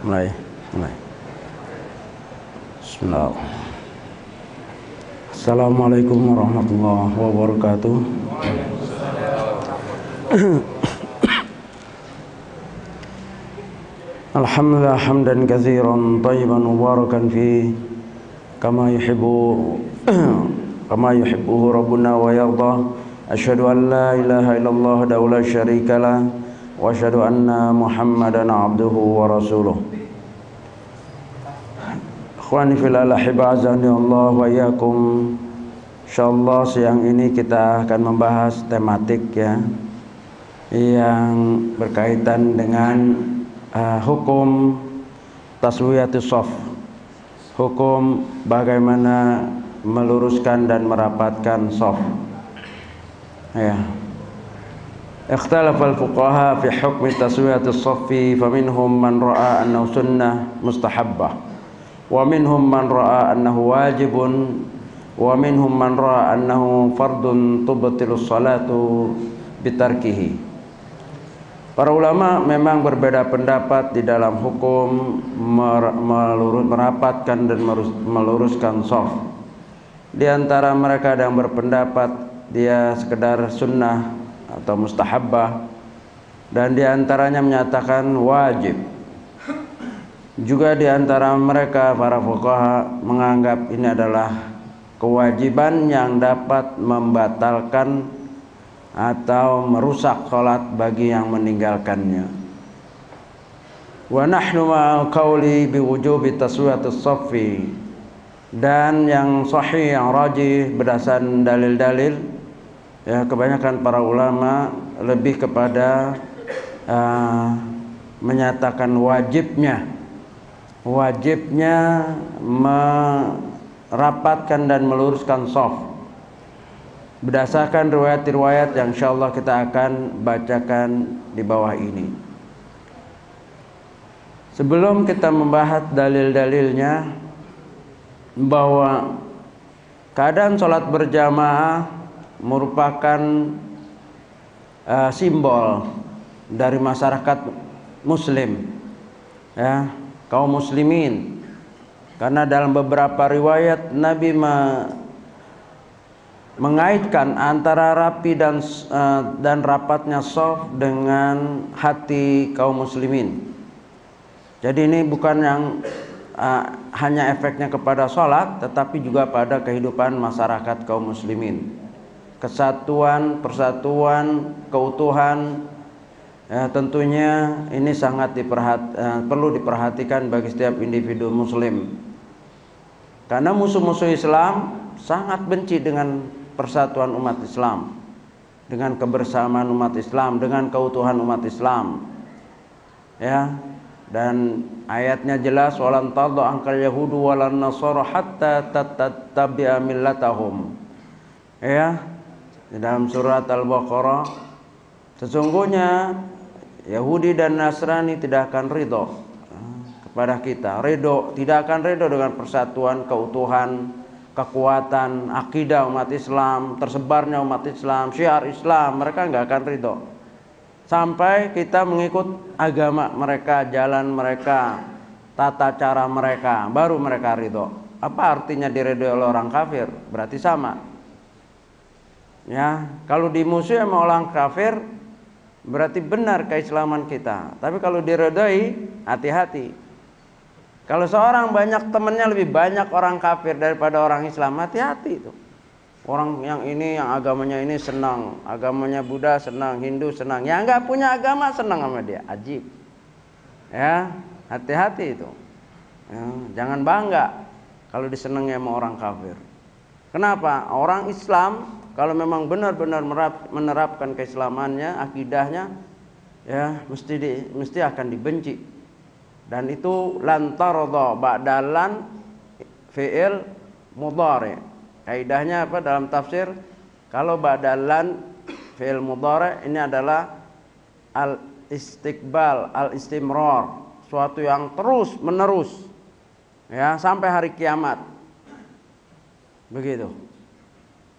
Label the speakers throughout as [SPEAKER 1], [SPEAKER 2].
[SPEAKER 1] Mulai. Bismillah. Assalamualaikum warahmatullahi wabarakatuh. Alhamdulillah hamdan katsiran thayyiban mubarakan fi kama yuhibbuhu rabbuna wa yarda. Asyhadu an la ilaha illallah wa la syarika lah wa asyhadu anna Muhammadan abduhu wa rasuluh. Ikhwani fillah azani Allah wa iyyakum. Insyaallah siang ini kita akan membahas tematik ya yang berkaitan dengan hukum taswiyatus shaf. Hukum bagaimana meluruskan dan merapatkan shaf. Ya. Ikhtalafa al-fuqaha fi hukmi taswiyatus shaffi faminhum man ra'a annahu sunnah mustahabbah wa minhum man ra'a annahu wajibun wa minhum man ra'a annahu fardun tubtilus salatu bitarkihi. Para ulama memang berbeda pendapat di dalam hukum merapatkan dan meluruskan shaf. Di antara mereka ada yang berpendapat dia sekedar sunnah atau mustahabbah, dan di antaranya menyatakan wajib. Juga di antara mereka para fuqaha menganggap ini adalah kewajiban yang dapat membatalkan atau merusak salat bagi yang meninggalkannya. Wa nahnu ma'al qawli biwujubi taswiyatus shaffi, dan yang sahih yang rajih berdasarkan dalil-dalil ya, kebanyakan para ulama lebih kepada menyatakan wajibnya merapatkan dan meluruskan shaf berdasarkan riwayat-riwayat yang insyaallah kita akan bacakan di bawah ini. Sebelum kita membahas dalil-dalilnya, bahwa keadaan sholat berjamaah merupakan simbol dari masyarakat muslim ya, kaum muslimin, karena dalam beberapa riwayat Nabi mengaitkan antara rapi dan rapatnya shaf dengan hati kaum muslimin. Jadi ini bukan yang hanya efeknya kepada sholat, tetapi juga pada kehidupan masyarakat kaum muslimin. Kesatuan, persatuan, keutuhan ya, tentunya ini sangat perlu diperhatikan bagi setiap individu muslim, karena musuh-musuh Islam sangat benci dengan persatuan umat Islam, dengan kebersamaan umat Islam, dengan keutuhan umat Islam ya. Dan ayatnya jelas, walan tarda ankal yahudu walan nasara hatta tattabi'a millatahum ya, di dalam surat Al-Baqarah, sesungguhnya Yahudi dan Nasrani tidak akan ridho kepada kita, tidak akan ridho dengan persatuan, keutuhan, kekuatan akidah umat Islam, tersebarnya umat Islam, syiar Islam. Mereka nggak akan ridho sampai kita mengikut agama mereka, jalan mereka, tata cara mereka, baru mereka ridho. Apa artinya diridhoi oleh orang kafir? Berarti sama ya, kalau dimusuhi sama orang kafir berarti benar keislaman kita. Tapi kalau diridhoi, hati-hati. Kalau seorang banyak temannya lebih banyak orang kafir daripada orang Islam, hati-hati itu. Orang yang ini, yang agamanya ini senang, agamanya Buddha senang, Hindu senang, yang nggak punya agama senang sama dia, ajib. Ya, hati-hati itu. Ya, jangan bangga kalau disenangi sama orang kafir. Kenapa? Orang Islam kalau memang benar-benar menerapkan keislamannya, akidahnya, ya mesti akan dibenci. Dan itu lantarodho ba'dalan fi'il mudhari. Kaidahnya apa dalam tafsir? Kalau ba'dalan fi'il mudhari ini adalah al-istiqbal, al-istimrar, suatu yang terus menerus ya sampai hari kiamat. Begitu.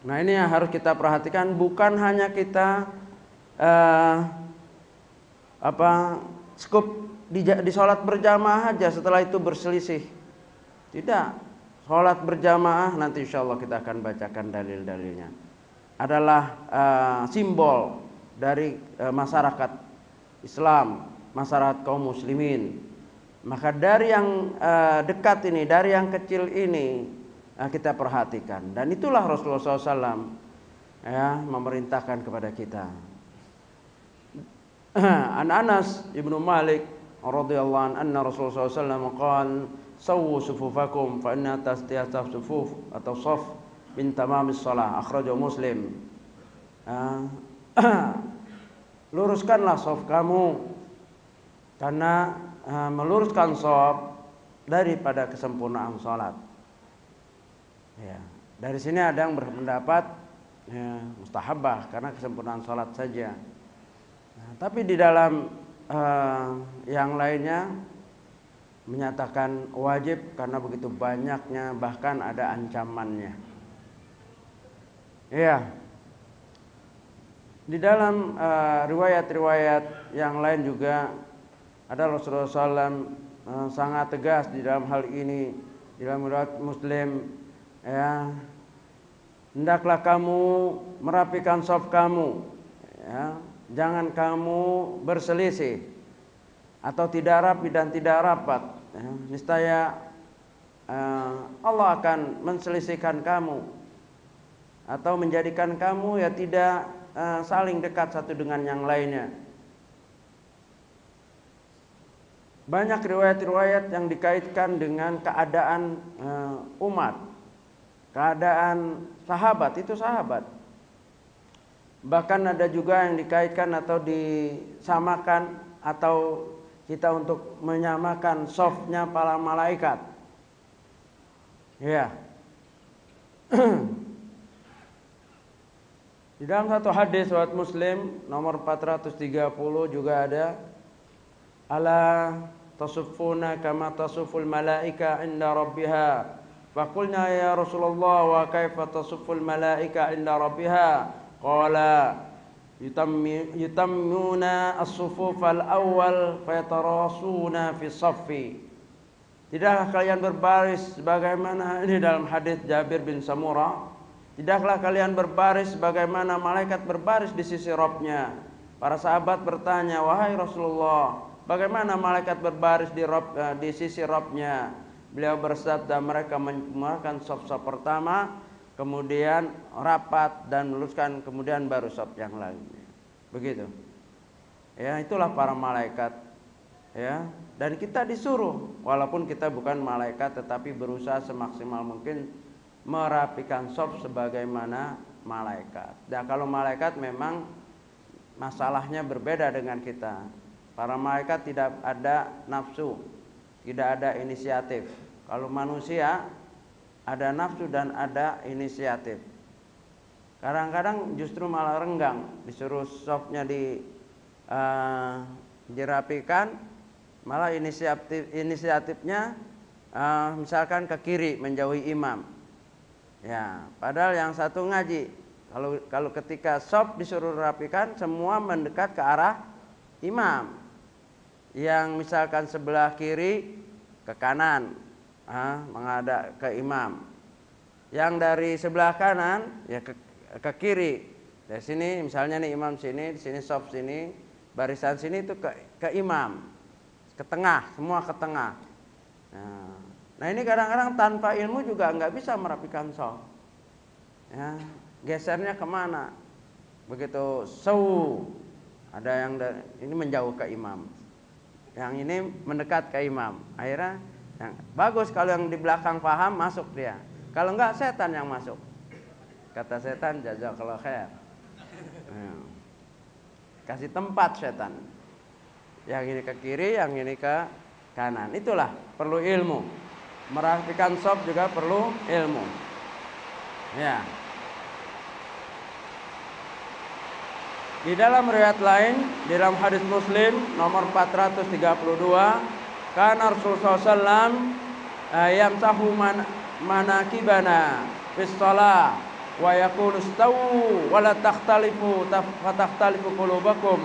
[SPEAKER 1] Nah, ini yang harus kita perhatikan, bukan hanya kita skup di sholat berjamaah aja, setelah itu berselisih. Tidak, sholat berjamaah nanti insya Allah kita akan bacakan dalil-dalilnya, adalah simbol dari masyarakat Islam, masyarakat kaum muslimin. Maka dari yang dekat ini, dari yang kecil ini kita perhatikan. Dan itulah Rasulullah SAW memerintahkan kepada kita. An Anas ibnu Malik radhiyallahu anhu anna Rasulullah SAW qala sawwu sufufakum fa inna tasdiyat sufuf atau shaf min tamamis shalah, akhrajahu Muslim. Luruskanlah shaf kamu, karena meluruskan shaf daripada kesempurnaan salat. Ya, dari sini ada yang berpendapat mustahabah karena kesempurnaan salat saja. Nah, tapi di dalam yang lainnya menyatakan wajib karena begitu banyaknya, bahkan ada ancamannya. Ya. Di dalam riwayat-riwayat yang lain juga ada Rasulullah SAW sangat tegas di dalam hal ini. Di dalam riwayat Muslim, ya, hendaklah kamu merapikan shaf kamu, ya, jangan kamu berselisih atau tidak rapi dan tidak rapat, ya. Niscaya Allah akan menselisihkan kamu atau menjadikan kamu ya tidak saling dekat satu dengan yang lainnya. Banyak riwayat-riwayat yang dikaitkan dengan keadaan umat, keadaan sahabat, itu sahabat. Bahkan ada juga yang dikaitkan atau disamakan atau kita untuk menyamakan shafnya para malaikat. Ya. Di dalam satu hadis riwayat Muslim nomor 430 juga ada, ala tasuffuna kama tasufful malaika inda rabbiha. Faqulna ya Rasulullah wa kaifa tasufful malaika inda rabbiha? Qala yutammuna as-sufuf al-awwal fayatarasuna fi saffi. Tidakkah kalian berbaris sebagaimana ini dalam hadis Jabir bin Samurah? Tidaklah kalian berbaris sebagaimana malaikat berbaris di sisi Rabb-nya? Para sahabat bertanya, wahai Rasulullah, bagaimana malaikat berbaris di sisi Rabb-nya? Beliau bersabda, mereka mengeluarkan shaf-shaf pertama, kemudian rapat dan meluruskan, kemudian baru shaf yang lainnya. Begitu. Ya, itulah para malaikat. Ya, dan kita disuruh, walaupun kita bukan malaikat, tetapi berusaha semaksimal mungkin merapikan shaf sebagaimana malaikat. Dan kalau malaikat memang masalahnya berbeda dengan kita. Para malaikat tidak ada nafsu, tidak ada inisiatif. Kalau manusia ada nafsu dan ada inisiatif. Kadang-kadang justru malah renggang, disuruh shafnya dirapikan, malah inisiatifnya misalkan ke kiri menjauhi imam. Ya, padahal yang satu ngaji. Kalau ketika shaf disuruh rapikan, semua mendekat ke arah imam. Yang misalkan sebelah kiri ke kanan, menghadap ke imam. Yang dari sebelah kanan ya ke kiri. Dari sini misalnya nih imam sini, di sini shaf sini, barisan sini itu ke imam. Ke tengah, semua ke tengah. Nah ini kadang-kadang tanpa ilmu juga nggak bisa merapikan shaf. Ya, gesernya kemana? Begitu ada yang ini menjauh ke imam, yang ini mendekat ke imam. Akhirnya yang bagus kalau yang di belakang paham masuk dia. Kalau enggak setan yang masuk. Kata setan, jazakallahu khair. Kasih tempat setan. Yang ini ke kiri, yang ini ke kanan. Itulah perlu ilmu. Merapikan shaf juga perlu ilmu. Ya. Di dalam riwayat lain, di dalam hadis Muslim nomor 432, kana Rasulullah sallallahu yamsahu manakibana fis shalah wa yaqulu istawu wa la takhtalifu qulubakum.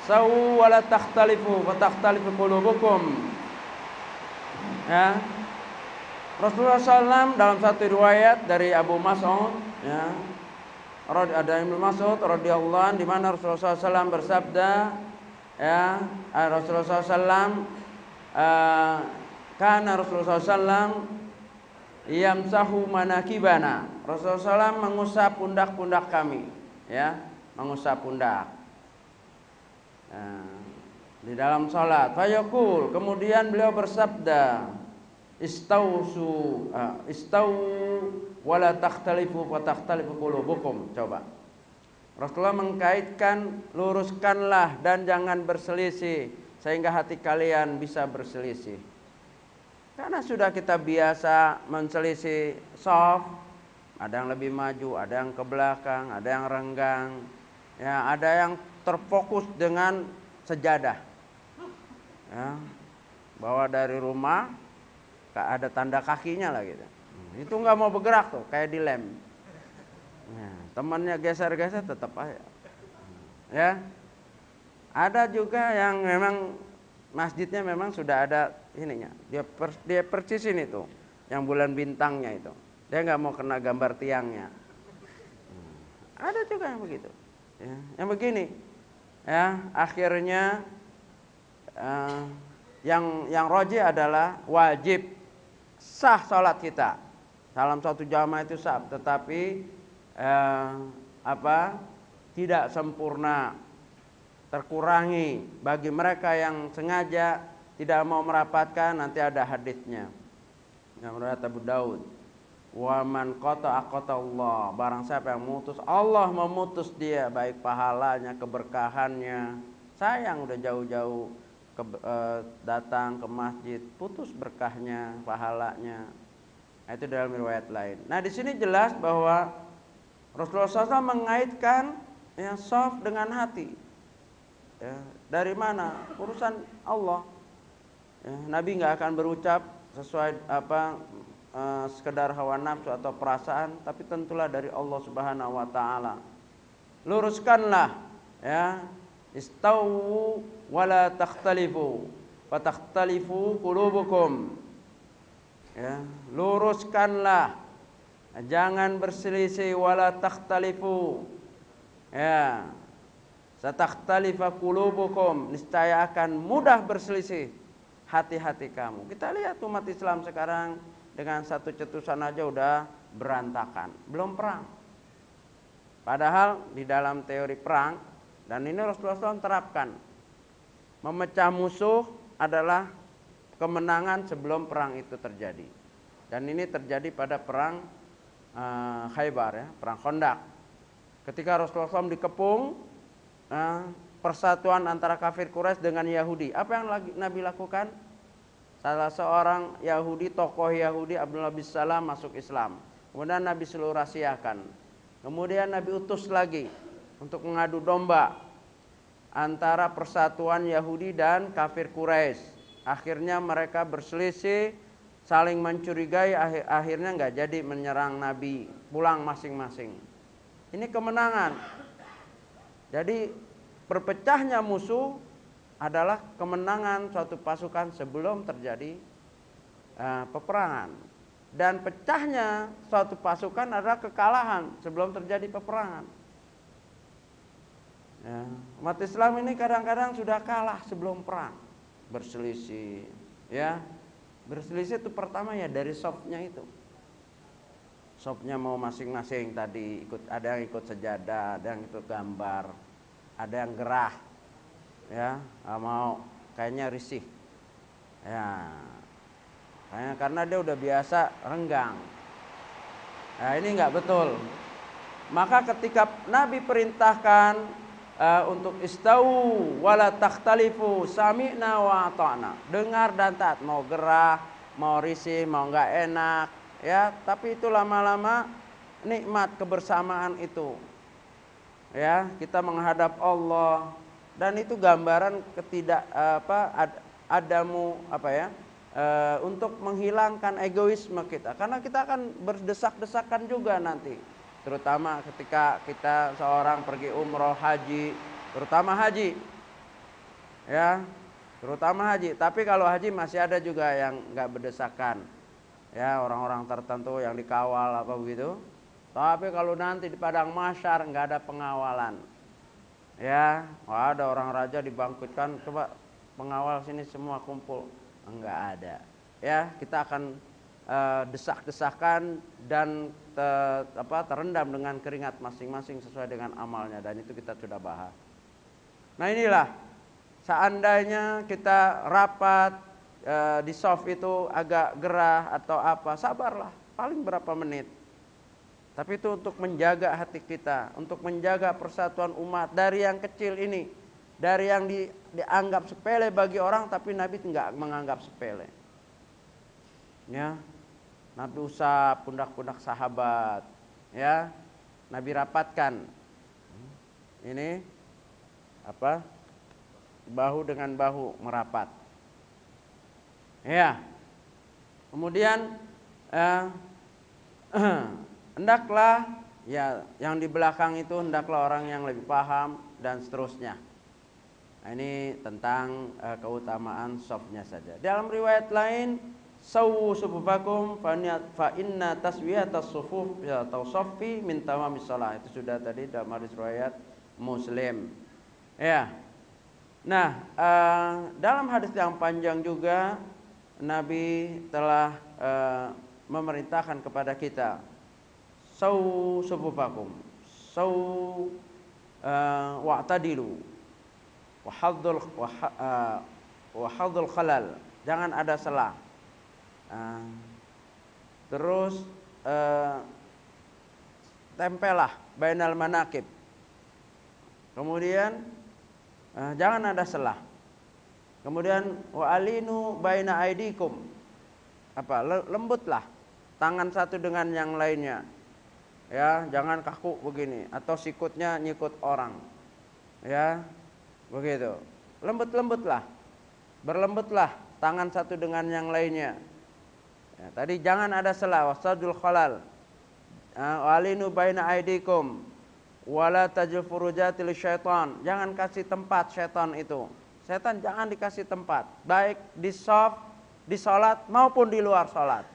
[SPEAKER 1] sawu wa la takhtalifu fa takhtalifu qulubukum. Ya. Rasulullah SAW dalam satu riwayat dari Abu Mas'ud, ya, ada Ibnu Mas'ud radhiyallahu anhu, di mana Rasulullah SAW bersabda, ya, Rasulullah SAW karena Rasulullah SAW yamsahu manakibana. Rasulullah SAW mengusap pundak-pundak kami, ya, mengusap pundak. Di dalam salat. Fayaqul, kemudian beliau bersabda, istausu istau wala takhtalifu wa takhtalifu qulubukum. Coba. Rasulullah mengkaitkan, luruskanlah dan jangan berselisih sehingga hati kalian bisa berselisih. Karena sudah kita biasa menselisih shaf, ada yang lebih maju, ada yang ke belakang, ada yang renggang, ya, ada yang terfokus dengan sejadah, ya, bawa dari rumah, ada tanda kakinya lah gitu. Itu nggak mau bergerak tuh, kayak dilem. Nah, temannya geser-geser tetap aja. Ya, ada juga yang memang masjidnya memang sudah ada ininya, dia persisin itu, yang bulan bintangnya itu, dia nggak mau kena gambar tiangnya. Ada juga yang begitu, ya, yang begini, ya, akhirnya yang rajih adalah wajib sah sholat kita dalam satu jamaah itu sah, tetapi tidak sempurna, terkurangi bagi mereka yang sengaja tidak mau merapatkan. Nanti ada hadisnya yang riwayat Abu Daud, wa man qata'a Allah, barang siapa yang memutus, Allah memutus dia, baik pahalanya, keberkahannya. Sayang udah jauh-jauh datang ke masjid, putus berkahnya, pahalanya. Itu dalam riwayat lain. Nah, di sini jelas bahwa Rasulullah SAW mengaitkan, ya, shaf dengan hati. Ya, dari mana? Urusan Allah. Ya, Nabi nggak akan berucap sesuai sekedar hawa nafsu atau perasaan, tapi tentulah dari Allah Subhanahu wa taala. Luruskanlah, ya, istau wala takhtalifu fa takhtalifu qulubukum. Ya, luruskanlah, jangan berselisih, wala takhtalifu. Ya, satakhtalifa qulubukum, niscaya akan mudah berselisih hati-hati kamu. Kita lihat umat Islam sekarang dengan satu cetusan aja udah berantakan, belum perang. Padahal di dalam teori perang, dan ini Rasulullah SAW terapkan, memecah musuh adalah kemenangan sebelum perang itu terjadi. Dan ini terjadi pada perang Khaybar, ya, perang Khandaq. Ketika Rasulullah SAW dikepung persatuan antara kafir Quraisy dengan Yahudi, apa yang Nabi lakukan? Salah seorang Yahudi, tokoh Yahudi, Abdullah bin Salam, masuk Islam. Kemudian Nabi seluruh rahasiakan. Kemudian Nabi utus lagi untuk mengadu domba antara persatuan Yahudi dan kafir Quraisy. Akhirnya mereka berselisih, saling mencurigai, akhirnya nggak jadi menyerang Nabi, pulang masing-masing. Ini kemenangan. Jadi berpecahnya musuh adalah kemenangan suatu pasukan sebelum terjadi peperangan, dan pecahnya suatu pasukan adalah kekalahan sebelum terjadi peperangan. Ya, umat Islam ini kadang-kadang sudah kalah sebelum perang, berselisih. Ya, berselisih itu pertama ya dari sofnya itu. Sofnya mau masing-masing tadi ikut, ada yang ikut sejadah, ada yang ikut gambar, ada yang gerah, ya, mau kayaknya risih, ya, karena dia udah biasa renggang. Nah, ini nggak betul. Maka ketika Nabi perintahkan untuk istau wala takhtalifu, sami'na wa ata'na, dengar dan taat, mau gerah, mau risih, mau nggak enak, ya, tapi itu lama-lama nikmat kebersamaan itu. Ya, kita menghadap Allah, dan itu gambaran untuk menghilangkan egoisme kita, karena kita akan berdesak-desakan juga nanti, terutama ketika kita seorang pergi umroh, haji, terutama haji, ya, terutama haji. Tapi kalau haji masih ada juga yang nggak berdesakan, ya, orang-orang tertentu yang dikawal apa begitu. Tapi kalau nanti di padang mahsyar nggak ada pengawalan, ya, ada orang raja dibangkitkan, coba pengawal sini semua kumpul, nggak ada, ya, kita akan desak-desakan dan terendam dengan keringat masing-masing sesuai dengan amalnya, dan itu kita sudah bahas. Nah inilah, seandainya kita rapat di soft itu agak gerah atau apa, sabarlah, paling berapa menit. Tapi itu untuk menjaga hati kita, untuk menjaga persatuan umat dari yang kecil ini, dari yang dianggap sepele bagi orang, tapi Nabi tidak menganggap sepele. Ya, Nabi usap pundak-pundak sahabat, ya, Nabi rapatkan. Ini apa? Bahu dengan bahu merapat. Ya. Kemudian hendaklah, ya, yang di belakang itu hendaklah orang yang lebih paham dan seterusnya. Nah, ini tentang keutamaan shafnya saja. Dalam riwayat lain, sawu sufufakum fa inna taswiyatas sufuf atau shaffi min tamamis shalah. Itu sudah tadi dalam hadis riwayat Muslim. Ya. Nah, dalam hadis yang panjang juga Nabi telah memerintahkan kepada kita, sawu sufufakum, sawu wa'tadilu wa hadzul khalal, jangan ada celah. Terus tempelah bainal manakib. Kemudian jangan ada celah. Kemudian wa alinu baina aidikum, lembutlah tangan satu dengan yang lainnya, ya, jangan kaku begini atau sikutnya nyikut orang, ya, begitu. Lembut-lembutlah, berlembutlah tangan satu dengan yang lainnya, ya, tadi jangan ada celah. Wasadul khalal, wa alinu baina aidikum wala tajul furujatil syaitan, jangan kasih tempat syaitan itu. Setan jangan dikasih tempat, baik di shaf, di salat maupun di luar salat.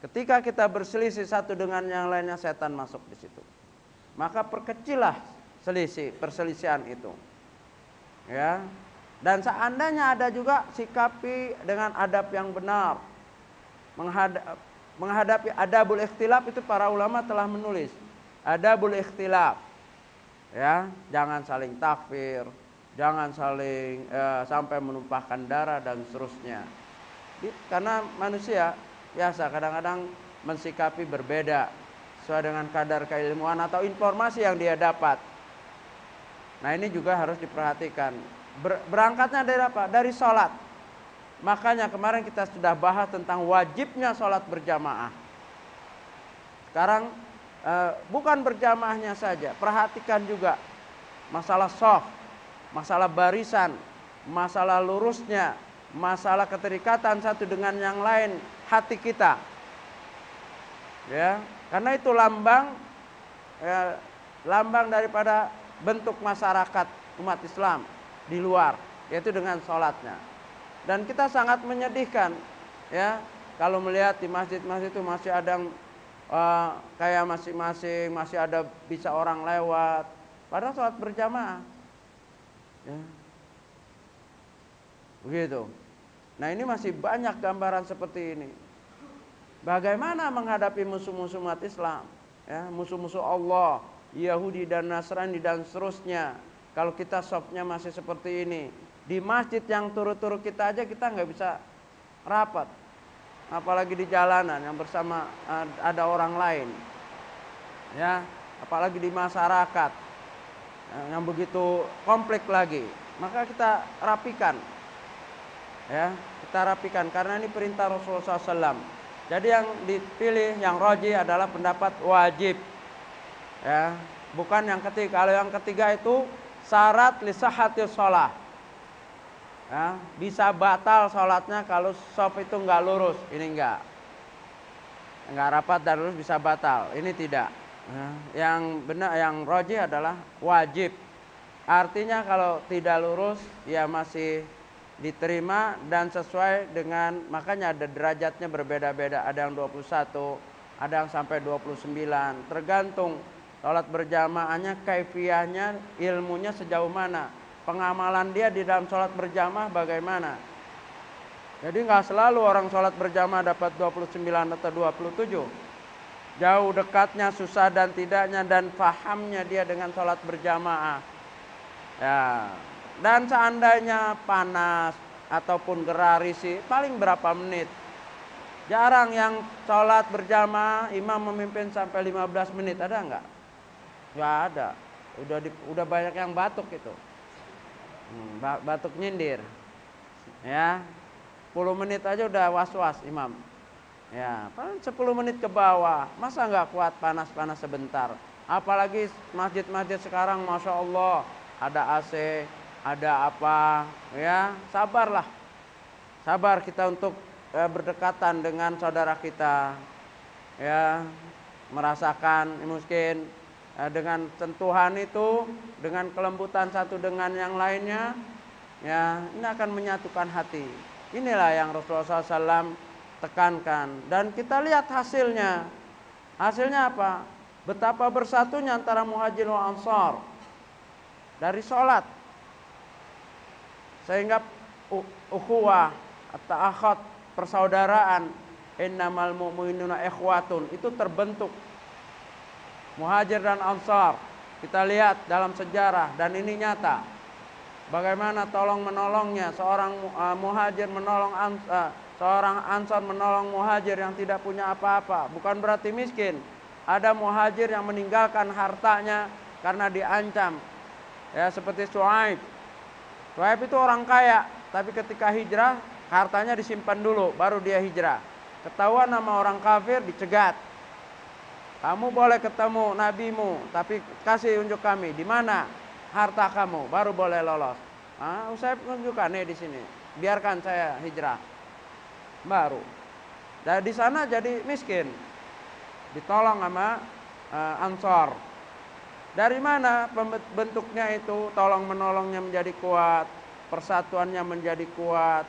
[SPEAKER 1] Ketika kita berselisih satu dengan yang lainnya, setan masuk di situ. Maka perkecillah perselisihan itu. Ya. Dan seandainya ada juga, sikapi dengan adab yang benar. Menghadapi adabul ikhtilaf itu para ulama telah menulis. Adabul ikhtilaf. Ya, jangan saling takfir, jangan saling sampai menumpahkan darah dan seterusnya. Karena manusia biasa kadang-kadang mensikapi berbeda sesuai dengan kadar keilmuan atau informasi yang dia dapat. Nah ini juga harus diperhatikan. Berangkatnya dari apa? Dari sholat. Makanya kemarin kita sudah bahas tentang wajibnya sholat berjamaah. Sekarang bukan berjamaahnya saja, perhatikan juga masalah shaf, masalah barisan, masalah lurusnya, masalah keterikatan satu dengan yang lain hati kita, ya, karena itu lambang daripada bentuk masyarakat umat Islam di luar, yaitu dengan sholatnya. Dan kita sangat menyedihkan, ya, kalau melihat di masjid-masjid itu masih ada kayak masing-masing masih ada bisa orang lewat, padahal sholat berjamaah, ya. Begitu. Nah ini masih banyak gambaran seperti ini. Bagaimana menghadapi musuh-musuh umat Islam, ya, musuh-musuh Allah, Yahudi dan Nasrani dan seterusnya. Kalau kita shafnya masih seperti ini, di masjid yang turut-turut kita aja kita nggak bisa rapat, apalagi di jalanan yang bersama ada orang lain, ya, apalagi di masyarakat yang begitu kompleks lagi. Maka kita rapikan, ya, kita rapikan karena ini perintah Rasulullah SAW. Jadi yang dipilih, yang rajih adalah pendapat wajib, ya, bukan yang ketiga. Kalau yang ketiga itu syarat li sahhatis shalah, ya, bisa batal sholatnya kalau shaf itu nggak lurus. Ini nggak rapat dan lurus bisa batal. Ini tidak, ya. Yang benar, yang rajih adalah wajib. Artinya kalau tidak lurus ya masih diterima dan sesuai dengan, makanya ada derajatnya berbeda-beda, ada yang 21, ada yang sampai 29, tergantung sholat berjamaahnya, kaifiyahnya, ilmunya sejauh mana, pengamalan dia di dalam sholat berjamaah bagaimana. Jadi nggak selalu orang sholat berjamaah dapat 29 atau 27. Jauh dekatnya, susah dan tidaknya, dan fahamnya dia dengan sholat berjamaah. Ya, dan seandainya panas ataupun gerah risih, paling berapa menit. Jarang yang sholat berjamaah imam memimpin sampai 15 menit, ada nggak? Nggak ada. Udah banyak yang batuk itu. Batuk nyindir. Ya, 10 menit aja udah was-was imam. Ya, paling 10 menit ke bawah. Masa nggak kuat panas-panas sebentar? Apalagi masjid-masjid sekarang, masya Allah, ada AC, ada apa, ya sabarlah, sabar kita untuk berdekatan dengan saudara kita, ya merasakan mungkin dengan sentuhan itu, dengan kelembutan satu dengan yang lainnya, ya ini akan menyatukan hati. Inilah yang Rasulullah SAW tekankan, dan kita lihat hasilnya. Hasilnya apa? Betapa bersatunya antara Muhajirin wal Ansar dari sholat, sehingga ukhuwah atau akhwat, persaudaraan, innamal mu'minuna ikhwatun, itu terbentuk. Muhajir dan Ansar, kita lihat dalam sejarah, dan ini nyata bagaimana tolong menolongnya, seorang muhajir menolong seorang Ansar menolong muhajir yang tidak punya apa-apa. Bukan berarti miskin. Ada muhajir yang meninggalkan hartanya karena diancam, ya seperti Suhaib. Suhaib itu orang kaya, tapi ketika hijrah hartanya disimpan dulu, baru dia hijrah. Ketahuan nama orang kafir, dicegat. Kamu boleh ketemu nabimu, tapi kasih unjuk kami di mana harta kamu, baru boleh lolos. Saya tunjukkan nih di sini, biarkan saya hijrah, baru. Dan di sana jadi miskin, ditolong sama Ansor. Dari mana bentuknya itu? Tolong menolongnya menjadi kuat, persatuannya menjadi kuat,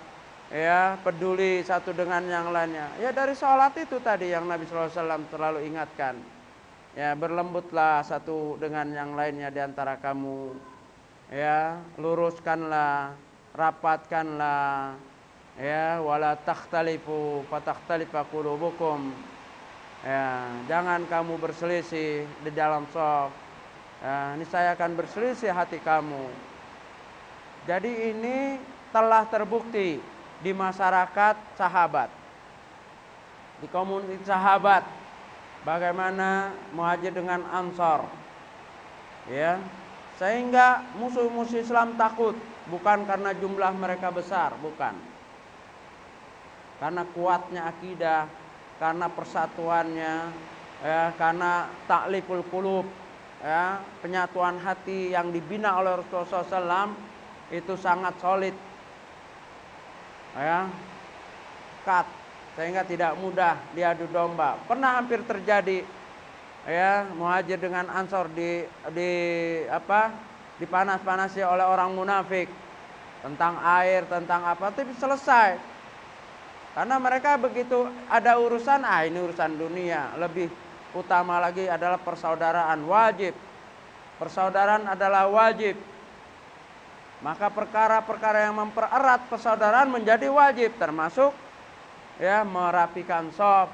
[SPEAKER 1] ya peduli satu dengan yang lainnya. Ya dari sholat itu tadi yang Nabi SAW selalu ingatkan. Ya berlembutlah satu dengan yang lainnya di antara kamu. Ya luruskanlah, rapatkanlah. Ya wala takhtalifu fatakhtalifa qulubukum. Ya jangan kamu berselisih di dalam shaf. Ya, ini saya akan berselisih hati kamu. Jadi ini telah terbukti di masyarakat sahabat, di komunitas sahabat, bagaimana Muhajir dengan Ansar, ya sehingga musuh-musuh Islam takut, bukan karena jumlah mereka besar, bukan, karena kuatnya akidah, karena persatuannya, ya karena ta'liful qulub, ya penyatuan hati yang dibina oleh Rasulullah SAW itu sangat solid, ya kat, sehingga tidak mudah diadu domba. Pernah hampir terjadi, ya Muhajir dengan Ansor dipanas-panasi oleh orang munafik tentang air, tentang apa, tapi selesai. Karena mereka begitu ada urusan, ini urusan dunia, lebih utama lagi adalah persaudaraan, wajib. Persaudaraan adalah wajib. Maka perkara-perkara yang mempererat persaudaraan menjadi wajib, termasuk ya merapikan shaf,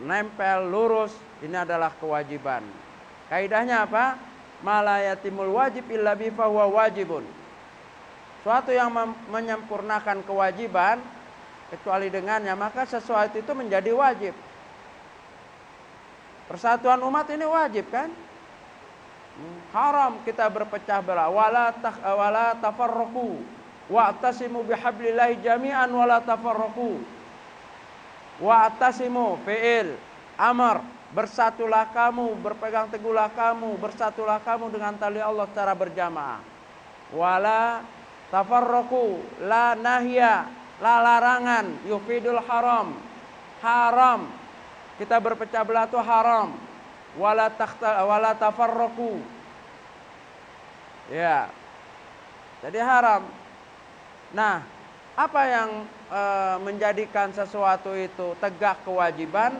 [SPEAKER 1] nempel lurus, ini adalah kewajiban. Kaidahnya apa? Mala yatimul wajib illa bi fahuwa wajibun. Suatu yang menyempurnakan kewajiban kecuali dengannya, maka sesuatu itu menjadi wajib. Persatuan umat ini wajib kan? Haram kita berpecah belah. Wala tafarraqu wa'tasimu bihablillahi jami'an wala tafarraqu. Wa'tasimu fi'il amr, bersatulah kamu, berpegang teguhlah kamu, bersatulah kamu dengan tali Allah secara berjamaah. Wala tafarraqu, la nahya, la larangan, yufidul haram. Haram kita berpecah belah itu haram. Wala tafarraqu, Ya, jadi haram. Nah, apa yang menjadikan sesuatu itu tegak kewajiban,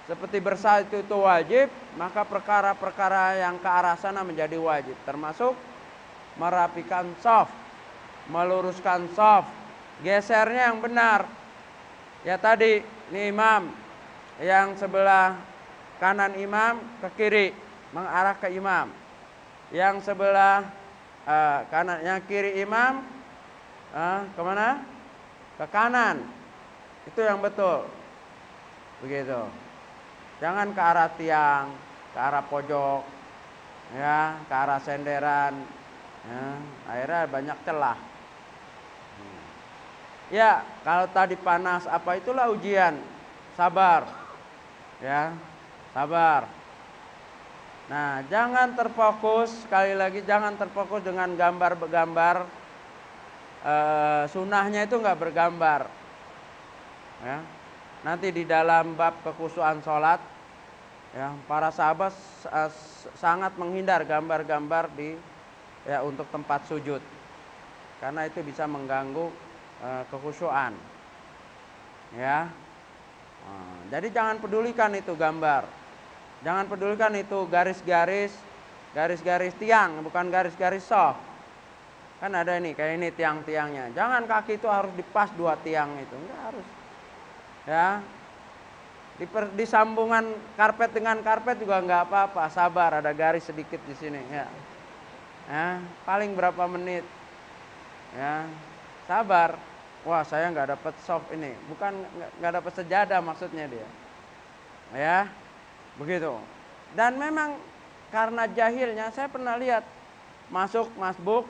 [SPEAKER 1] seperti bersalat itu wajib, maka perkara-perkara yang ke arah sana menjadi wajib, termasuk merapikan shaf, meluruskan shaf, gesernya yang benar. Ya tadi, ini imam, yang sebelah kanan imam ke kiri, mengarah ke imam. Yang sebelah kanan, yang kiri imam kemana? Ke kanan. Itu yang betul. Begitu. Jangan ke arah tiang, ke arah pojok, ya, ke arah senderan. Ya, akhirnya banyak celah. Ya, kalau tadi panas apa itulah ujian. Sabar. Ya, sabar. Nah, jangan terfokus, sekali lagi jangan terfokus dengan gambar-gambar. Sunnahnya itu nggak bergambar. Ya. Nanti di dalam bab kekhusyuan sholat, ya, para sahabat sangat menghindar gambar-gambar untuk tempat sujud, karena itu bisa mengganggu kekhusyuan. Ya, jadi jangan pedulikan itu gambar, jangan pedulikan itu garis-garis tiang, bukan garis-garis soft. Kan ada ini, kayak ini tiang-tiangnya. Jangan kaki itu harus dipas 2 tiang itu, enggak harus. Ya, di sambungan karpet dengan karpet juga enggak apa-apa, sabar, ada garis sedikit di sini. Ya, paling berapa menit. Ya, sabar. Wah, saya nggak dapat soft ini, bukan nggak dapat sejadah maksudnya dia. Ya, begitu. Dan memang karena jahilnya, saya pernah lihat masuk masbuk,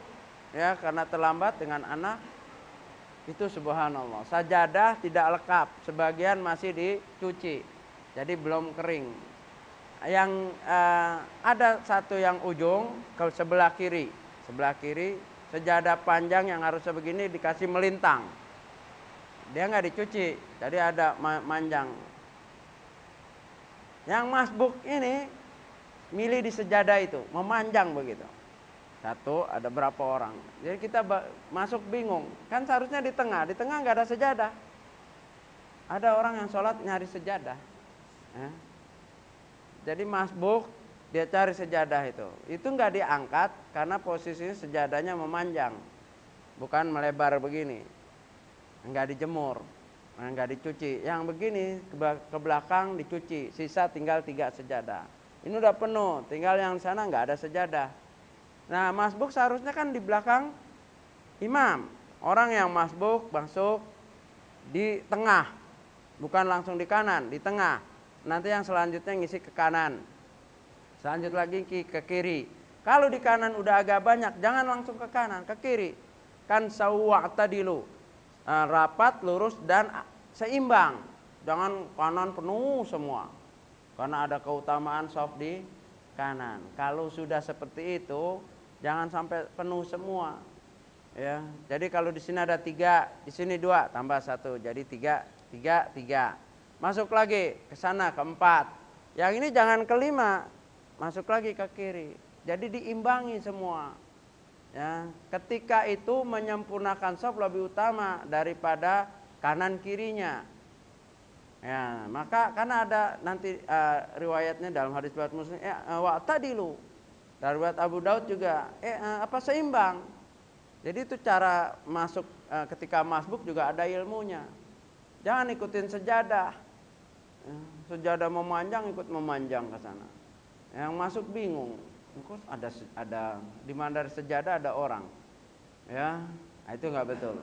[SPEAKER 1] ya, karena terlambat dengan anak, itu subhanallah, sajadah tidak lengkap, sebagian masih dicuci, jadi belum kering. Yang ada satu yang ujung ke sebelah kiri sejadah panjang yang harusnya begini dikasih melintang, dia nggak dicuci, jadi ada manjang. Yang masbuk ini milih di sejadah itu, memanjang begitu. Satu, ada berapa orang. Jadi kita masuk bingung. Kan seharusnya di tengah nggak ada sejadah. Ada orang yang sholat nyari sejadah. Ya. Jadi masbuk, dia cari sejadah itu. Itu nggak diangkat karena posisinya sejadahnya memanjang, bukan melebar begini. Nggak dijemur, nggak dicuci. Yang begini ke belakang dicuci, sisa tinggal 3 sejadah. Ini udah penuh, tinggal yang sana nggak ada sejadah. Nah, masbuk seharusnya kan di belakang imam. Orang yang masbuk masuk di tengah, bukan langsung di kanan, di tengah. Nanti yang selanjutnya ngisi ke kanan, selanjut lagi ke kiri. Kalau di kanan udah agak banyak, jangan langsung ke kanan, ke kiri. Kan sawwa'tadilu, rapat, lurus, dan seimbang. Jangan kanan penuh semua, karena ada keutamaan soft di kanan. Kalau sudah seperti itu, jangan sampai penuh semua. Ya, jadi kalau di sini ada 3, di sini 2, tambah 1, jadi 3. Masuk lagi ke sana ke 4. Yang ini jangan ke 5, masuk lagi ke kiri. Jadi diimbangi semua. Ya, ketika itu menyempurnakan shaf lebih utama daripada kanan kirinya. Ya, maka karena ada nanti riwayatnya dalam hadis riwayat Muslim, wa'tadilu. Dari riwayat Abu Daud juga, seimbang. Jadi itu cara masuk ketika masbuk juga ada ilmunya. Jangan ikutin sejadah. Sejadah memanjang, ikut memanjang ke sana. Yang masuk bingung. Kok ada di mana dari sejadah ada orang. Ya, itu enggak betul.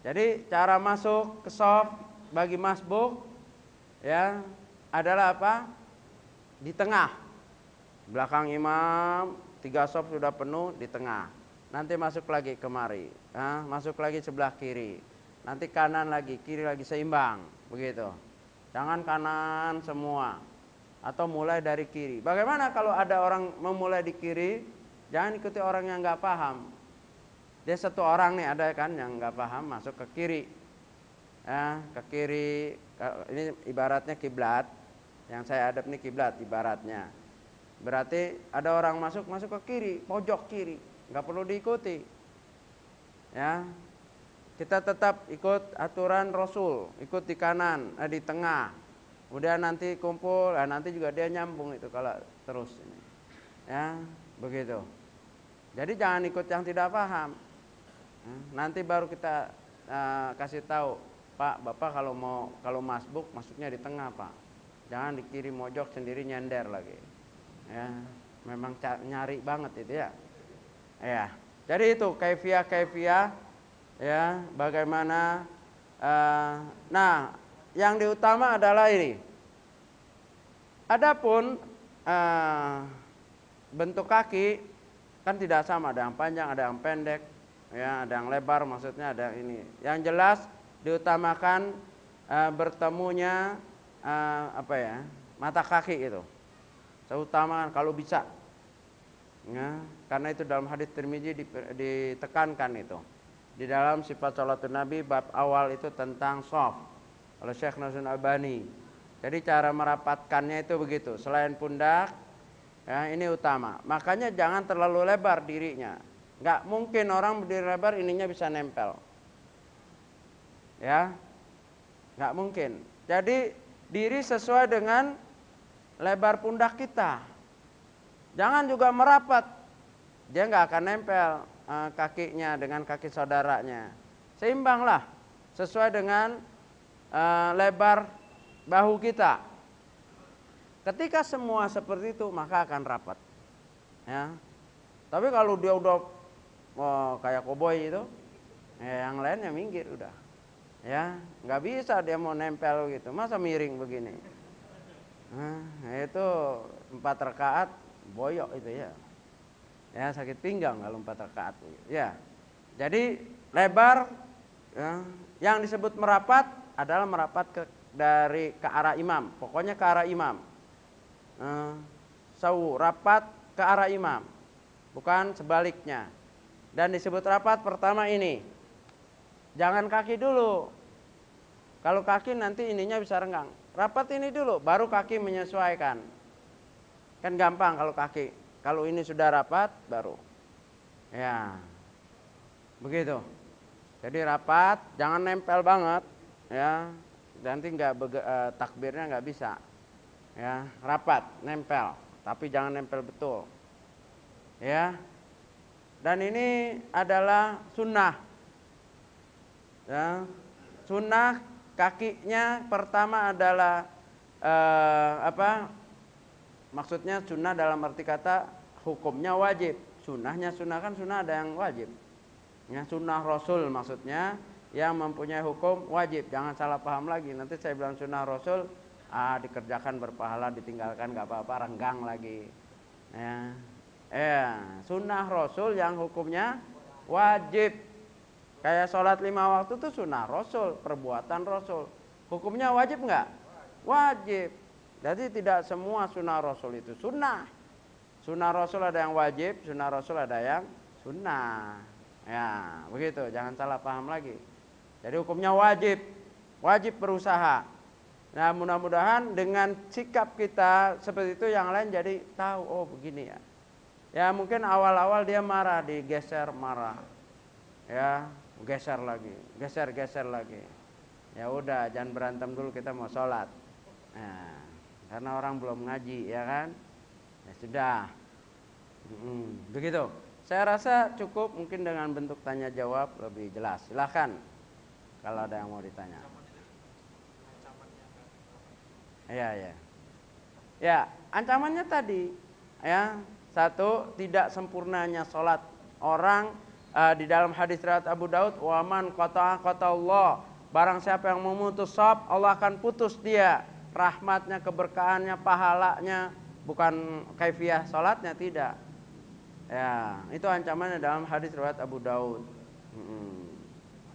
[SPEAKER 1] Jadi cara masuk ke shaf bagi masbuk, ya, adalah apa? Di tengah. Belakang imam, 3 shaf sudah penuh, di tengah. Nanti masuk lagi kemari, masuk lagi sebelah kiri. Nanti kanan lagi, kiri lagi, seimbang, begitu. Jangan kanan semua, atau mulai dari kiri. Bagaimana kalau ada orang memulai di kiri? Jangan ikuti orang yang nggak paham. Dia satu orang nih, ada kan yang nggak paham, masuk ke kiri. Ke kiri, ini ibaratnya kiblat. Yang saya hadap ini kiblat ibaratnya. Berarti ada orang masuk ke kiri, pojok kiri. nggak perlu diikuti. Ya, kita tetap ikut aturan Rasul, ikut di kanan, di tengah. Kemudian nanti kumpul, nanti juga dia nyambung itu kalau terus ini. Ya, begitu. Jadi jangan ikut yang tidak paham. Nanti baru kita kasih tahu, Pak, Bapak kalau masbuk masuknya di tengah, Pak. Jangan di kiri mojok sendiri nyender lagi. Ya, memang nyari banget itu ya. Ya. Jadi itu kaifiah ya, bagaimana nah, yang diutama adalah ini. Adapun bentuk kaki kan tidak sama, ada yang panjang, ada yang pendek, ya, ada yang lebar, maksudnya ada yang ini. Yang jelas diutamakan bertemunya mata kaki itu. Seutama kalau bisa. Ya, karena itu dalam hadis Tirmizi ditekankan itu. Di dalam sifat salatun Nabi bab awal itu tentang shaf oleh Syekh Nasruddin Albani. Jadi cara merapatkannya itu begitu, selain pundak, ya, ini utama. Makanya jangan terlalu lebar dirinya. Nggak mungkin orang berdiri lebar ininya bisa nempel. Ya, nggak mungkin. Jadi diri sesuai dengan lebar pundak kita. Jangan juga merapat, dia nggak akan nempel kakinya dengan kaki saudaranya. Seimbanglah sesuai dengan lebar bahu kita. Ketika semua seperti itu maka akan rapat. Ya. Tapi kalau dia udah kayak koboi itu, yang lainnya minggir udah. Ya, nggak bisa dia mau nempel gitu. Masa miring begini? Nah, itu 4 rakaat boyok itu ya. Ya, sakit pinggang kalau 4 rakaat. Ya. Jadi lebar, ya, yang disebut merapat adalah merapat dari ke arah imam. Pokoknya ke arah imam. Rapat ke arah imam, bukan sebaliknya. Dan disebut rapat pertama ini. Jangan kaki dulu. Kalau kaki nanti ininya bisa renggang. Rapat ini dulu, baru kaki menyesuaikan. Kan gampang kalau kaki. Kalau ini sudah rapat, baru. Ya, begitu. Jadi rapat, jangan nempel banget. Ya, nanti takbirnya nggak bisa. Ya, rapat, nempel. Tapi jangan nempel betul. Ya, dan ini adalah sunnah. Ya, sunnah kakinya pertama adalah maksudnya sunnah dalam arti kata hukumnya wajib. Sunnahnya sunnah kan sunnah ada yang wajib. Ya, sunnah Rasul maksudnya yang mempunyai hukum wajib. Jangan salah paham lagi. Nanti saya bilang sunnah Rasul, dikerjakan berpahala, ditinggalkan nggak apa-apa, renggang lagi. Ya, sunnah Rasul yang hukumnya wajib. Kayak sholat 5 waktu itu sunnah Rasul, perbuatan Rasul. Hukumnya wajib nggak? Wajib. Jadi tidak semua sunnah Rasul itu sunnah. Sunnah Rasul ada yang wajib, sunnah Rasul ada yang sunnah. Ya, begitu. Jangan salah paham lagi. Jadi hukumnya wajib. Wajib berusaha. Nah, mudah-mudahan dengan sikap kita seperti itu yang lain jadi tahu, oh begini ya. Ya, mungkin awal-awal dia marah, digeser marah. Ya, geser lagi, geser lagi. Ya udah, jangan berantem dulu, kita mau sholat. Nah, karena orang belum ngaji, ya kan? Ya sudah. Begitu. Saya rasa cukup mungkin dengan bentuk tanya jawab lebih jelas. Silahkan kalau ada yang mau ditanya. Ya. Ya, ancamannya tadi, ya, satu, tidak sempurnanya sholat orang. Di dalam hadis riwayat Abu Daud, waman qata'a Allah, barang siapa yang memutus shaf, Allah akan putus dia rahmatnya, keberkahannya, pahalanya, bukan kaifiah sholatnya, tidak. Ya, itu ancamannya dalam hadis riwayat Abu Daud.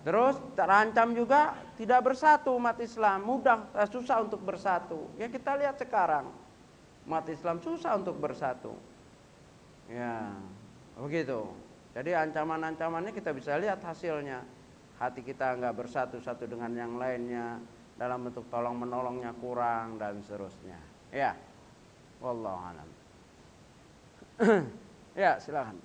[SPEAKER 1] Terus terancam juga tidak bersatu umat Islam, susah untuk bersatu. Ya, kita lihat sekarang umat Islam susah untuk bersatu. Ya, begitu. Jadi ancaman-ancamannya kita bisa lihat hasilnya. Hati kita nggak bersatu satu dengan yang lainnya, dalam bentuk tolong menolongnya kurang dan seterusnya. Ya, wallahu a'lam. Ya, silakan.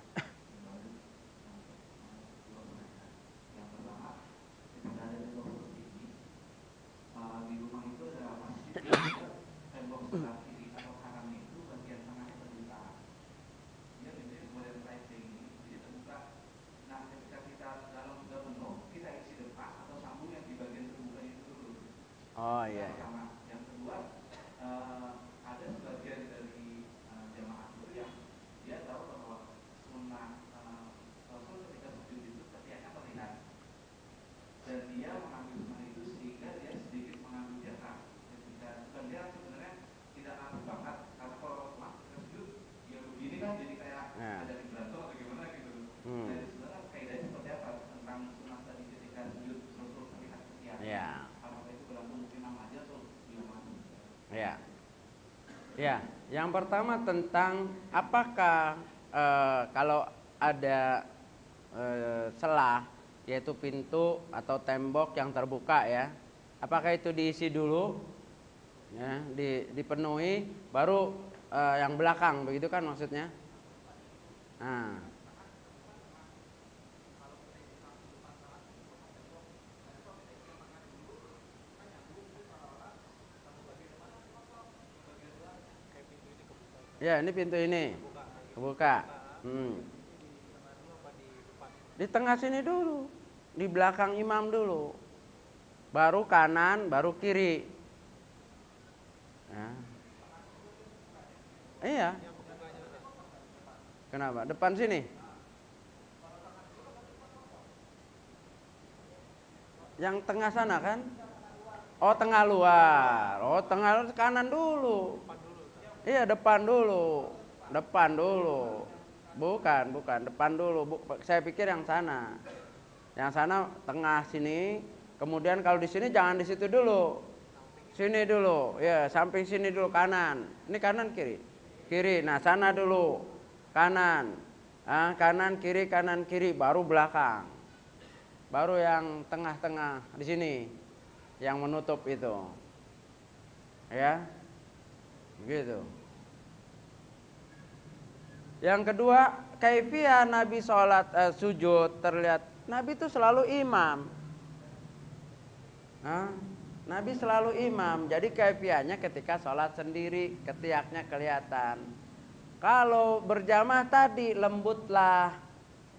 [SPEAKER 2] kedua, ada sebagian dari jamaah itu yang dia tahu bahwa sunnah Rasul ketika sujud itu ketiaknya terlihat, dan dia mengambil sunnah itu sehingga dia sedikit mengambil jarak ketika, dan dia sebenarnya tidak aku banget karena kalau Rasulullah ketika sujud ya begini kan jadi kayak ada di berantem atau gimana gitu. Nah sebenarnya kaidahnya seperti apa tentang sunnah tadi ketika sujud Rasul terlihat ketiaknya? Apakah itu berlaku untuk imam aja atau imam?
[SPEAKER 1] Ya. Ya, yang pertama tentang apakah kalau ada celah, yaitu pintu atau tembok yang terbuka ya, apakah itu diisi dulu, ya, dipenuhi, baru yang belakang, begitu kan maksudnya? Nah, ya ini pintu ini kebuka. Di tengah sini dulu, di belakang imam dulu, baru kanan, baru kiri. Ya. Iya. Kenapa? Depan sini. Yang tengah sana kan? Oh, tengah luar. Oh, tengah luar, kanan dulu. Iya, depan dulu. Depan dulu. Bukan, depan dulu. Saya pikir yang sana. Yang sana tengah sini. Kemudian kalau di sini jangan di situ dulu. Sini dulu. Ya, samping sini dulu kanan. Ini kanan kiri. Kiri. Nah, sana dulu. Kanan. Kanan kiri baru belakang. Baru yang tengah-tengah di sini. Yang menutup itu. Ya. Begitu. Yang kedua, kaifiyah Nabi sholat sujud terlihat. Nabi itu selalu imam. Nabi selalu imam. Jadi kaifiyahnya ketika sholat sendiri, ketiaknya kelihatan. Kalau berjamaah tadi lembutlah.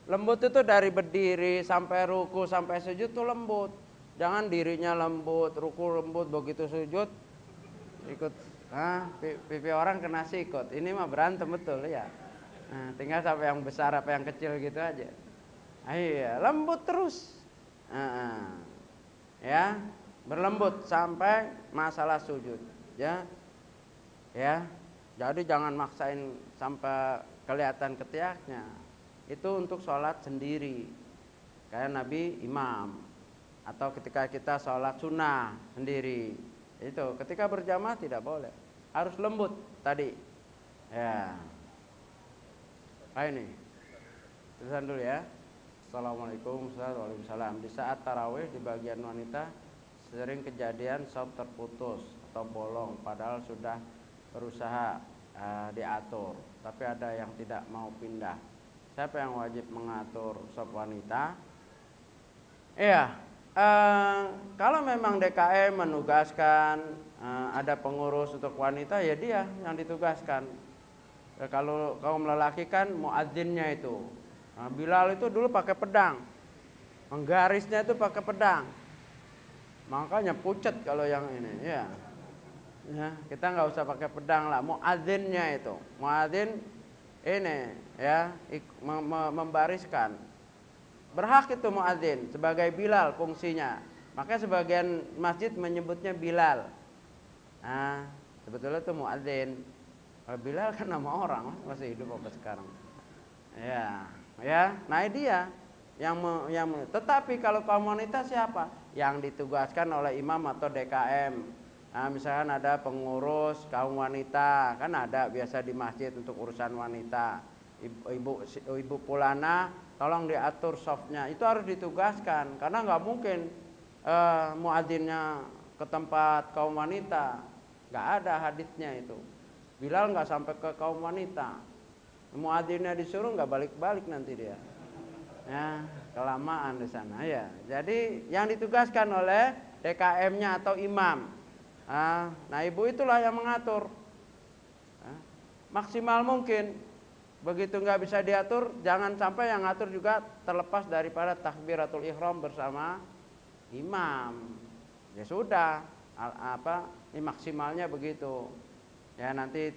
[SPEAKER 1] Lembut itu dari berdiri sampai ruku sampai sujud tuh lembut. Jangan dirinya lembut, ruku lembut, begitu sujud ikut. Pipi orang kena sikut. Ini mah berantem betul ya. Tinggal sampai yang besar apa yang kecil gitu aja. Iya, lembut terus. Ya, berlembut sampai masalah sujud. Ya, jadi jangan maksain sampai kelihatan ketiaknya. Itu untuk sholat sendiri. Kayak Nabi imam. Atau ketika kita sholat sunnah sendiri. Itu ketika berjamaah tidak boleh. Harus lembut tadi. Ya. Ini tulisan dulu ya. Assalamualaikum warahmatullahi wabarakatuh. Di saat tarawih di bagian wanita sering kejadian sop terputus atau bolong, padahal sudah berusaha diatur, tapi ada yang tidak mau pindah. Siapa yang wajib mengatur sop wanita? Iya, kalau memang DKM menugaskan ada pengurus untuk wanita, ya dia yang ditugaskan. Kalau kaum lelaki kan muadzinnya itu. Bilal itu dulu pakai pedang. Menggarisnya itu pakai pedang. Makanya pucat kalau yang ini, ya. Kita nggak usah pakai pedang lah. Muadzinnya itu. Muadzin ini ya, membariskan. Berhak itu muadzin sebagai Bilal fungsinya. Makanya sebagian masjid menyebutnya Bilal. Sebetulnya itu muadzin. Bilal kan nama orang, masih hidup apa sekarang? Ya. Nah dia yang tetapi kalau kaum wanita siapa? Yang ditugaskan oleh imam atau DKM. Misalkan ada pengurus kaum wanita, kan ada biasa di masjid untuk urusan wanita. Ibu Pulana, tolong diatur softnya. Itu harus ditugaskan karena nggak mungkin muadzinnya ke tempat kaum wanita. Nggak ada hadisnya itu. Bilal nggak sampai ke kaum wanita, muadzinnya disuruh nggak balik-balik nanti dia, ya kelamaan di sana ya. Jadi yang ditugaskan oleh DKM-nya atau imam, nah ibu itulah yang mengatur, maksimal mungkin. Begitu nggak bisa diatur, jangan sampai yang ngatur juga terlepas daripada takbiratul ihram bersama imam. Ya sudah, Ini maksimalnya begitu. Ya nanti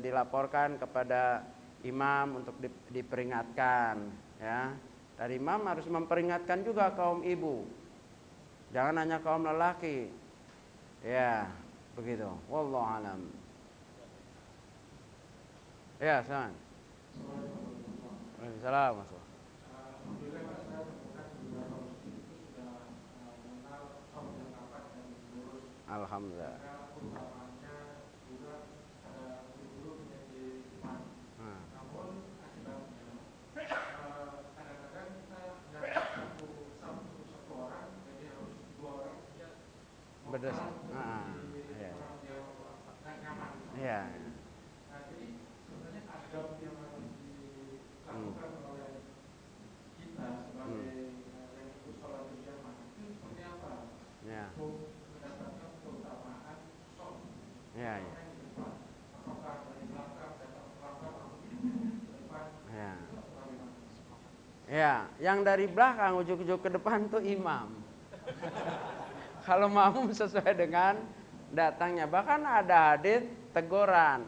[SPEAKER 1] dilaporkan kepada imam untuk diperingatkan. Ya, dari imam harus memperingatkan juga kaum ibu. Jangan hanya kaum lelaki. Ya, begitu. Wallahu alam. Ya, San. Waalaikumsalam.
[SPEAKER 2] Alhamdulillah Pak, saya menemukan beberapa masjid itu sudah mengenal soft yang rapat dan lurus.
[SPEAKER 1] Alhamdulillah.
[SPEAKER 2] Karena utamanya juga ada guru menjadi depan. Namun akibatnya kadang-kadang kita nggak satu orang, jadi harus 2 orang saja.
[SPEAKER 1] Bedes.
[SPEAKER 2] Orang yang nggak nyaman.
[SPEAKER 1] Iya.
[SPEAKER 2] Nah, jadi sebenarnya adab yang harus dilakukan oleh kita sebagai yang ikut sholat berjamaah itu seperti apa?
[SPEAKER 1] Ya.
[SPEAKER 2] Untuk mendapatkan keutamaan sholat.
[SPEAKER 1] Ya, ya.
[SPEAKER 2] Apakah dari belakang datang terlambat atau di depan?
[SPEAKER 1] Ya.
[SPEAKER 2] Itu bagaimana?
[SPEAKER 1] Ya, yang dari belakang ujuk-ujuk ke depan tuh imam. Kalau makmum sesuai dengan datangnya. Bahkan ada hadits teguran.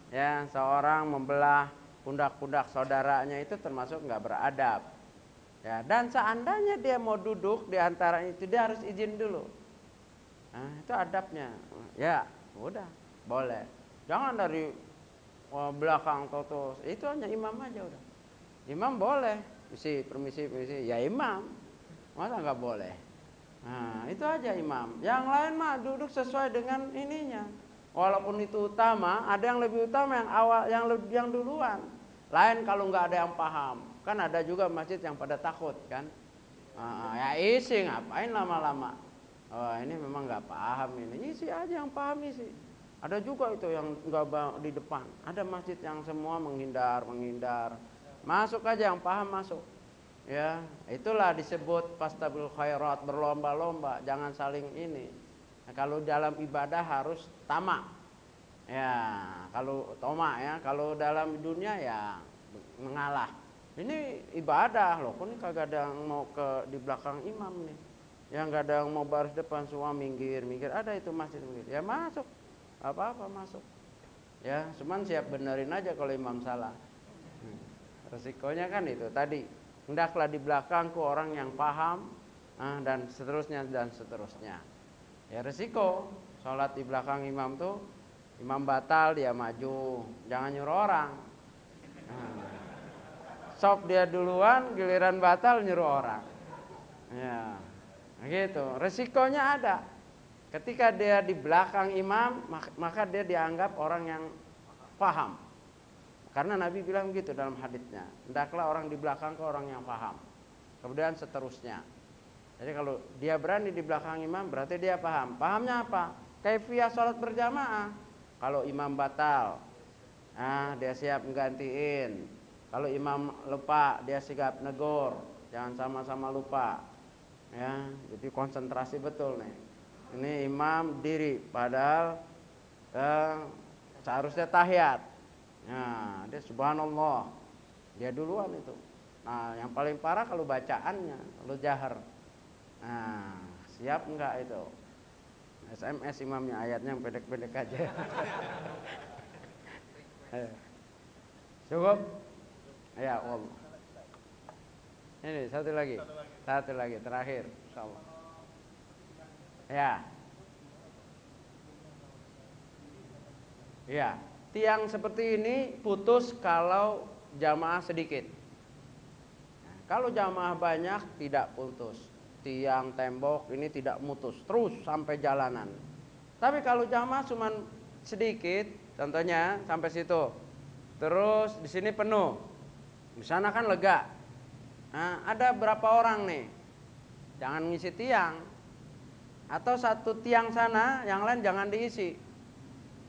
[SPEAKER 1] Ya, seorang membelah pundak-pundak saudaranya itu termasuk nggak beradab. Ya, dan seandainya dia mau duduk di antara itu dia harus izin dulu. Nah, itu adabnya. Ya, udah, boleh. Jangan dari belakang tuh. Itu hanya imam aja udah. Imam boleh, permisi, ya imam. Masa nggak boleh? Nah, itu aja imam. Yang lain mah duduk sesuai dengan ininya. Walaupun itu utama, ada yang lebih utama yang awal, yang duluan. Lain kalau nggak ada yang paham. Kan ada juga masjid yang pada takut kan. Ya isi ngapain lama-lama. Oh, ini memang nggak paham ini. Isi aja yang paham isi. Ada juga itu yang nggak di depan. Ada masjid yang semua menghindar. Masuk aja yang paham masuk. Ya, itulah disebut fastabil khairat, berlomba-lomba, jangan saling ini. Nah, kalau dalam ibadah harus tamak. Ya, kalau tamak ya, kalau dalam dunia ya mengalah. Ini ibadah loh, kok ini kagak ada yang mau di belakang imam nih. Yang nggak ada yang mau baris depan, semua minggir. Ada itu masjid minggir. Ya masuk, apa-apa masuk. Ya, cuman siap benerin aja kalau imam salah. Resikonya kan itu tadi. Hendaklah di belakangku orang yang paham dan seterusnya. Ya resiko sholat di belakang imam tuh, imam batal dia maju, jangan nyuruh orang. Sok dia duluan, giliran batal nyuruh orang. Ya, gitu. Resikonya ada. Ketika dia di belakang imam, maka dia dianggap orang yang paham. Karena Nabi bilang gitu dalam haditsnya, hendaklah orang di belakang ke orang yang paham. Kemudian seterusnya. Jadi kalau dia berani di belakang imam berarti dia paham. Pahamnya apa? Kaifiyah sholat berjamaah. Kalau imam batal, dia siap menggantiin. Kalau imam lupa, dia siap negor. Jangan sama-sama lupa. Ya, jadi konsentrasi betul nih. Ini imam diri, padahal seharusnya tahiyat. Nah, dia subhanallah. Dia duluan itu. Nah, yang paling parah kalau bacaannya, kalau jahar. Nah, siap enggak itu? SMS imamnya ayatnya yang pendek-pendek aja. Cukup? Ya, Allah. Ini satu lagi terakhir, insyaallah. Ya. Ya. Tiang seperti ini putus kalau jamaah sedikit. Nah, kalau jamaah banyak tidak putus. Tiang tembok ini tidak mutus terus sampai jalanan. Tapi kalau jamaah cuma sedikit, contohnya sampai situ. Terus di sini penuh. Di sana kan lega. Nah, ada berapa orang nih? Jangan ngisi tiang. Atau satu tiang sana, yang lain jangan diisi.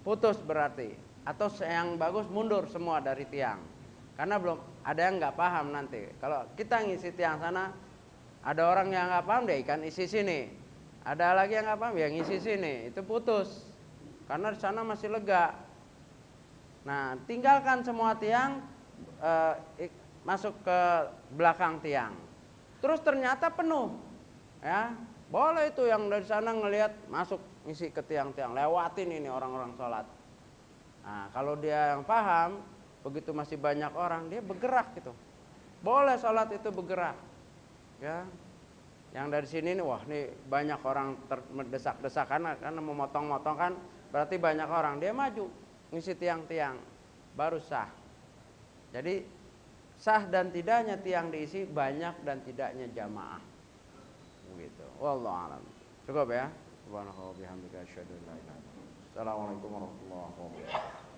[SPEAKER 1] Putus berarti. Atau yang bagus mundur semua dari tiang. Karena belum ada yang nggak paham nanti. Kalau kita ngisi tiang sana, ada orang yang nggak paham dia ikan isi sini. Ada lagi yang nggak paham ya ngisi sini. Itu putus. Karena di sana masih lega. Nah, tinggalkan semua tiang, masuk ke belakang tiang. Terus ternyata penuh. Ya, boleh itu yang dari sana ngelihat masuk ngisi ke tiang-tiang, lewatin ini orang-orang sholat. Nah, kalau dia yang paham, begitu masih banyak orang, dia bergerak gitu. Boleh sholat itu bergerak, ya. Yang dari sini nih, wah nih banyak orang terdesak-desak karena mau motong-motong kan, berarti banyak orang. Dia maju ngisi tiang-tiang, baru sah. Jadi sah dan tidaknya tiang diisi, banyak dan tidaknya jamaah. Begitu. Wallahu a'lam. Cukup ya. Subhanallah wa bihamdika asyhadu an la ilaha illa anta. Assalamualaikum warahmatullahi wabarakatuh.